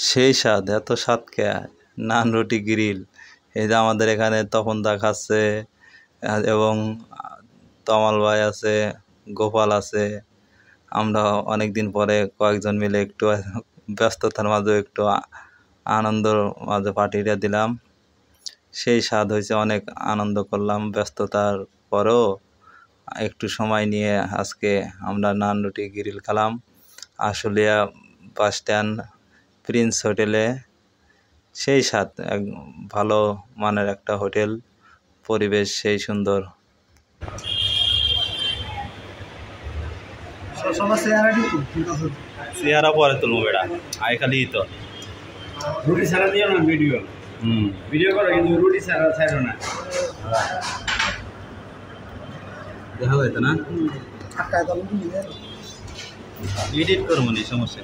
সেই স্বাদ, এত স্বাদ কে নান রুটি গ্রিল। এই যে আমাদের এখানে তপন দা খাচ্ছে এবং তমাল ভাই আছে, গোপাল আছে। আমরা অনেক দিন পরে কয়েকজন মিলে একটু ব্যস্ততার মাঝে একটু আনন্দর মাঝে পার্টিটা দিলাম। সেই স্বাদ হয়েছে, অনেক আনন্দ করলাম ব্যস্ততার পরেও একটু সময় নিয়ে আজকে আমরা নান রুটি গ্রিল খেলাম আশুলিয়া বাস স্ট্যান্ড প্রিন্স হোটেলে। সেই স্বাদ, এক ভালো মানের একটা হোটেল, পরিবেশ সেই সুন্দর। চেহারা পরে তুলবো বেটা, আই খালি তো রুটি ছাড়া দিও না ভিডিও। ভিডিও করো কিন্তু রুটি ছাড়া ছাড়ো না। দেখা যাইতো না, এডিট করবো নি, সমস্যা।